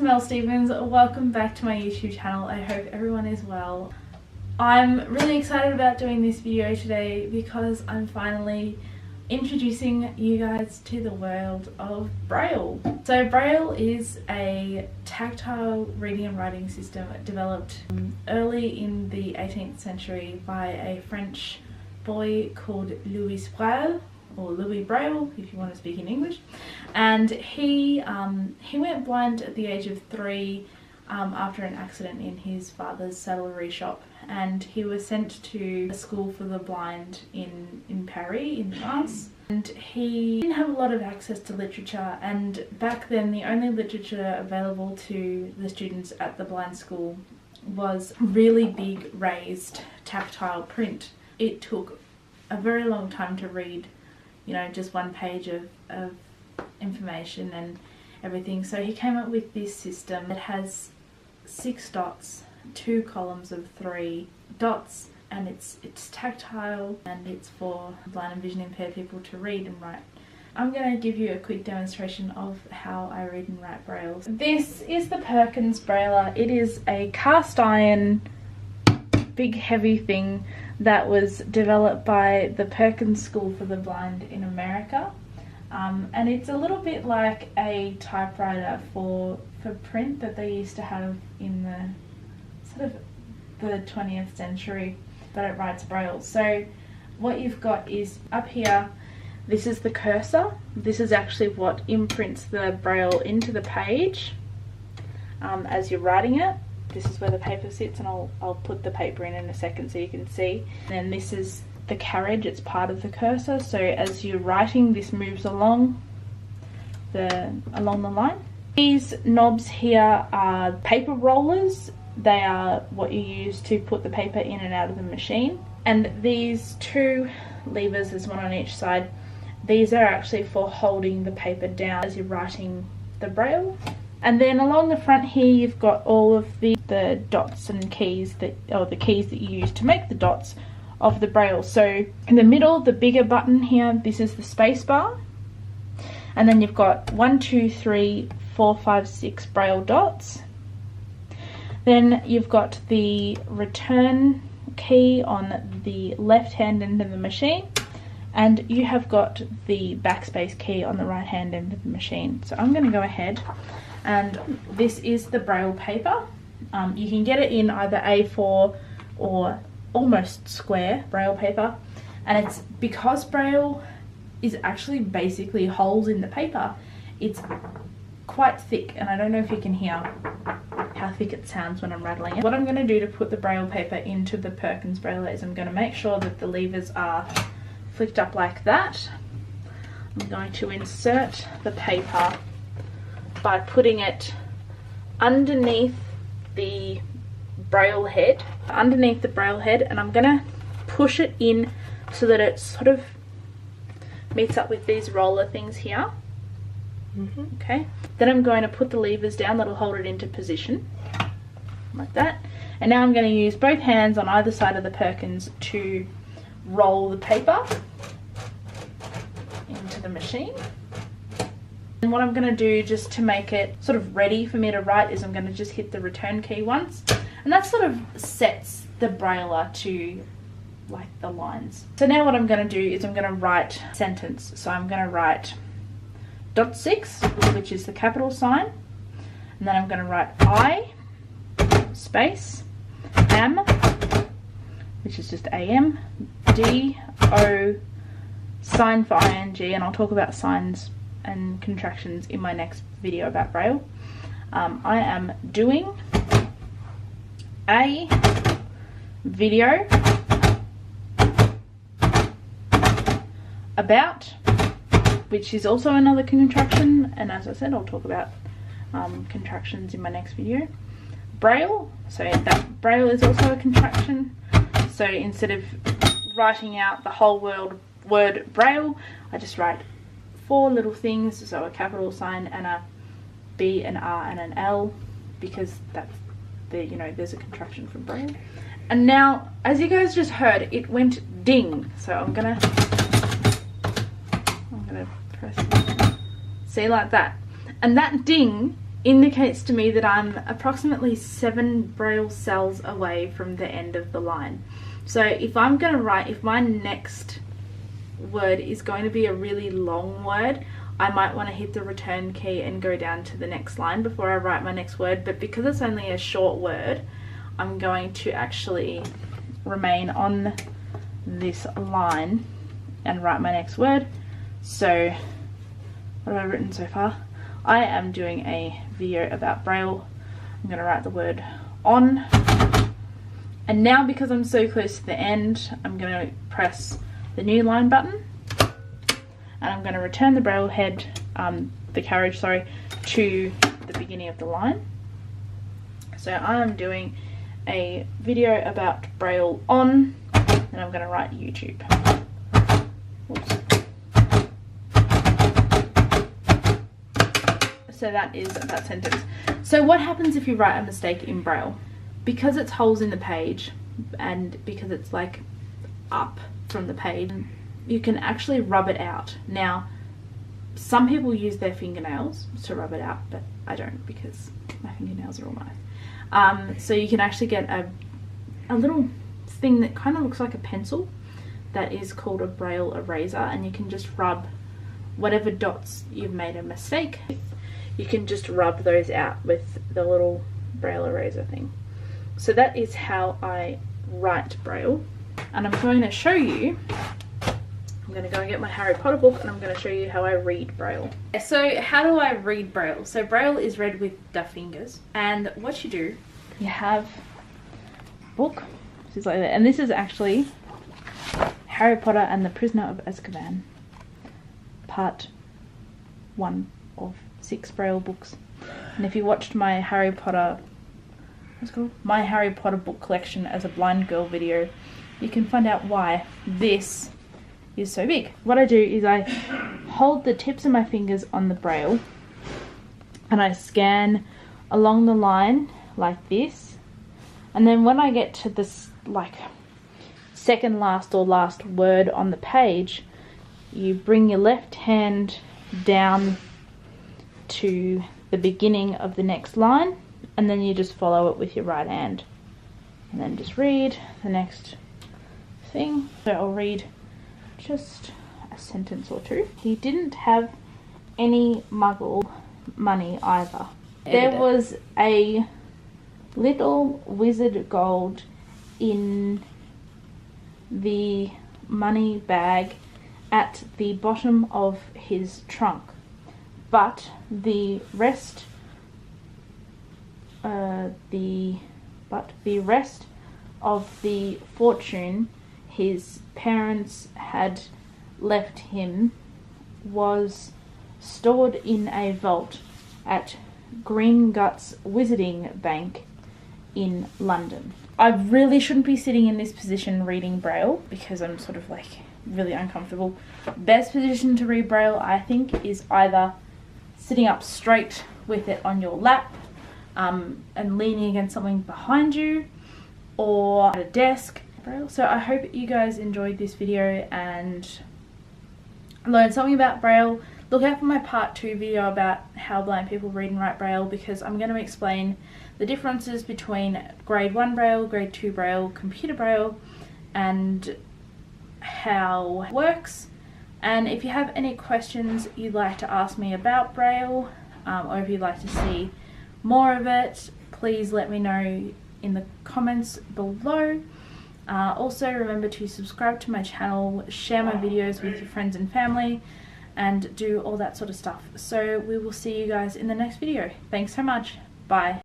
Mel Stevens. Welcome back to my YouTube channel. I hope everyone is well. I'm really excited about doing this video today because I'm finally introducing you guys to the world of Braille. So Braille is a tactile reading and writing system developed early in the 18th century by a French boy called Louis Braille, or Louis Braille if you want to speak in English, and he went blind at the age of 3 after an accident in his father's saddlery shop, and he was sent to a school for the blind in Paris in France. And he didn't have a lot of access to literature, and back then the only literature available to the students at the blind school was really big raised tactile print. It took a very long time to read, you know, just one page of information and everything. So he came up with this system that has 6 dots, 2 columns of 3 dots, and it's tactile, and it's for blind and vision impaired people to read and write. I'm going to give you a quick demonstration of how I read and write Braille. This is the Perkins Brailler. It is a cast iron, big heavy thing that was developed by the Perkins School for the Blind in America, and it's a little bit like a typewriter for print that they used to have in the sort of the 20th century, but it writes Braille. So what you've got is up here, this is the cursor. This is actually what imprints the Braille into the page as you're writing it. This is where the paper sits, and I'll put the paper in a second so you can see. And then this is the carriage, it's part of the cursor, so as you're writing this moves along the line. These knobs here are paper rollers. They are what you use to put the paper in and out of the machine. And these 2 levers, there's one on each side, these are actually for holding the paper down as you're writing the Braille. And then along the front here you've got all of the dots and keys the keys that you use to make the dots of the Braille. So in the middle, the bigger button here, this is the space bar. And then you've got 1, 2, 3, 4, 5, 6 Braille dots. Then you've got the return key on the left hand end of the machine, and you have got the backspace key on the right hand end of the machine. So I'm going to go ahead, and this is the Braille paper. You can get it in either A4 or almost square Braille paper, and it's because Braille is actually basically holes in the paper, it's quite thick, and I don't know if you can hear how thick it sounds when I'm rattling it. What I'm going to do to put the Braille paper into the Perkins Brailler is I'm going to make sure that the levers are flicked up like that. I'm going to insert the paper by putting it underneath the Braille head, and I'm going to push it in so that it sort of meets up with these roller things here. Okay, then I'm going to put the levers down that'll hold it into position like that, and now I'm going to use both hands on either side of the Perkins to roll the paper into the machine. And what I'm going to do just to make it sort of ready for me to write is I'm going to just hit the return key once, and that sort of sets the Brailler to like the lines. So now what I'm going to do is I'm going to write a sentence. So I'm going to write .6, which is the capital sign, and then I'm going to write I space am, which is just AM, D O sign for ING, and I'll talk about signs and contractions in my next video about Braille. I am doing a video about, which is also another contraction, and as I said, I'll talk about contractions in my next video. Braille, so that Braille is also a contraction, so instead of writing out the whole word Braille, I just write 4 little things, so a capital sign and a B, an R and an L, because that's the, you know, there's a contraction for Braille. And now, as you guys just heard, it went ding, so I'm gonna press, see, like that. And that ding indicates to me that I'm approximately 7 Braille cells away from the end of the line. So if I'm going to write, if my next word is going to be a really long word, I might want to hit the return key and go down to the next line before I write my next word. But because it's only a short word, I'm going to actually remain on this line and write my next word. So what have I written so far? I am doing a video about Braille. I'm going to write the word on. And now, because I'm so close to the end, I'm going to press the new line button, and I'm going to return the Braille head, the carriage, sorry, to the beginning of the line. So I am doing a video about Braille on, and I'm going to write YouTube. Oops. So that is that sentence. So what happens if you write a mistake in Braille? Because it's holes in the page and because it's like up from the page, you can actually rub it out. Now, some people use their fingernails to rub it out, but I don't, because my fingernails are all nice. So you can actually get a little thing that kind of looks like a pencil that is called a Braille Eraser, and you can just rub whatever dots you've made a mistake with. You can just rub those out with the little Braille Eraser thing. So that is how I write Braille, and I'm going to show you, I'm going to go and get my Harry Potter book, and I'm going to show you how I read Braille. So how do I read Braille? So Braille is read with the fingers, and what you do, you have a book, this is like that, and this is actually Harry Potter and the Prisoner of Azkaban, part 1 of 6 Braille books. And if you watched my Harry Potter, what's it called? My Harry Potter book collection as a blind girl video, you can find out why this is so big. What I do is I hold the tips of my fingers on the Braille and I scan along the line like this, and then when I get to this like second last or last word on the page, you bring your left hand down to the beginning of the next line, and then you just follow it with your right hand, and then just read the next thing. So I'll read just a sentence or two. He didn't have any muggle money either. There was a little wizard gold in the money bag at the bottom of his trunk, but the rest of the fortune his parents had left him was stored in a vault at Green Guts Wizarding Bank in London. I really shouldn't be sitting in this position reading Braille because I'm sort of like really uncomfortable. Best position to read Braille, I think, is either sitting up straight with it on your lap and leaning against something behind you, or at a desk. So I hope you guys enjoyed this video and learned something about Braille. Look out for my part 2 video about how blind people read and write Braille, because I'm going to explain the differences between grade 1 Braille, grade 2 Braille, computer Braille, and how it works. And if you have any questions you'd like to ask me about Braille, or if you'd like to see more of it, please let me know in the comments below. Also remember to subscribe to my channel, share my videos with your friends and family, and do all that sort of stuff. So we will see you guys in the next video. Thanks so much. Bye.